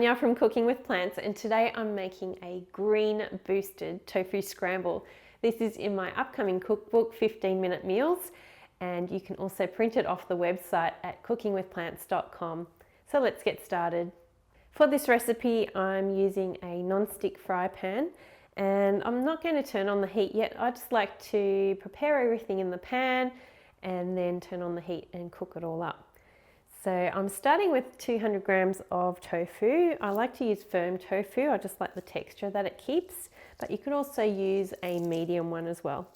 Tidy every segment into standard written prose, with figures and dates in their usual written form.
Anya from Cooking with Plants, and today I'm making a green boosted tofu scramble. This is in my upcoming cookbook, 15-minute meals, and you can also print it off the website at CookingWithPlants.com. So let's get started. For this recipe, I'm using a non-stick fry pan, and I'm not going to turn on the heat yet. I just like to prepare everything in the pan and then turn on the heat and cook it all up. So I'm starting with 200 grams of tofu. I like to use firm tofu. I just like the texture that it keeps, but you could also use a medium one as well.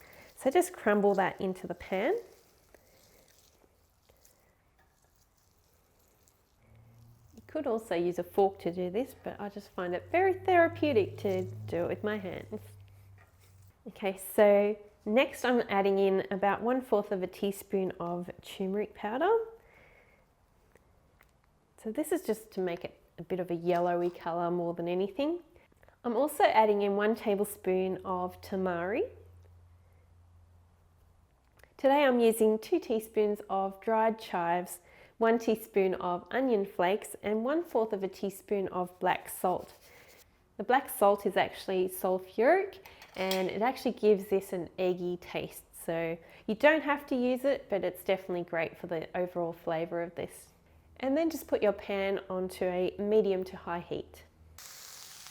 So just crumble that into the pan. You could also use a fork to do this, but I just find it very therapeutic to do it with my hands. Okay, so next I'm adding in about 1/4 of a teaspoon of turmeric powder. So this is just to make it a bit of a yellowy colour more than anything. I'm also adding in 1 tablespoon of tamari. Today I'm using 2 teaspoons of dried chives, 1 teaspoon of onion flakes, and 1/4 of a teaspoon of black salt. The black salt is actually sulfuric, and it actually gives this an eggy taste. So you don't have to use it, but it's definitely great for the overall flavour of this. And then just put your pan onto a medium to high heat.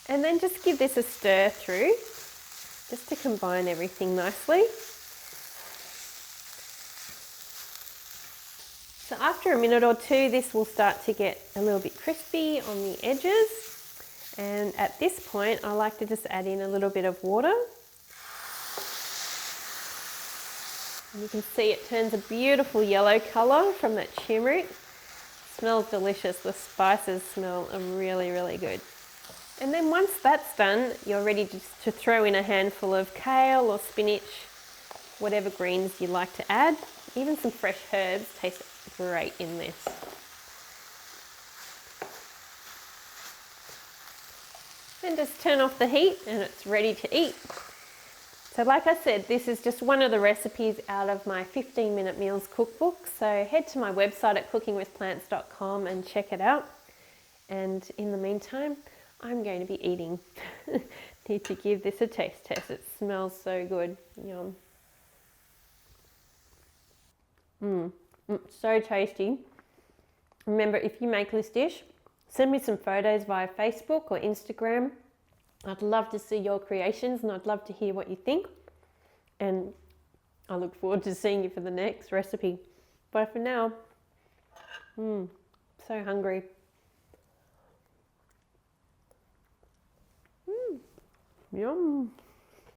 And then just give this a stir through, just to combine everything nicely. So after a minute or two, this will start to get a little bit crispy on the edges. And at this point, I like to just add in a little bit of water. And you can see it turns a beautiful yellow colour from that turmeric. Smells delicious. The spices smell really, really good. And then once that's done, you're ready to throw in a handful of kale or spinach, whatever greens you like to add. Even some fresh herbs taste great in this. Then just turn off the heat and it's ready to eat. So like I said, this is just one of the recipes out of my 15-minute meals cookbook. So head to my website at CookingWithPlants.com and check it out. And in the meantime, I'm going to be eating. Need to give this a taste test. It smells so good. Yum. So tasty. Remember, if you make this dish, send me some photos via Facebook or Instagram. I'd love to see your creations and I'd love to hear what you think. And I look forward to seeing you for the next recipe. Bye for now. So hungry. Yum.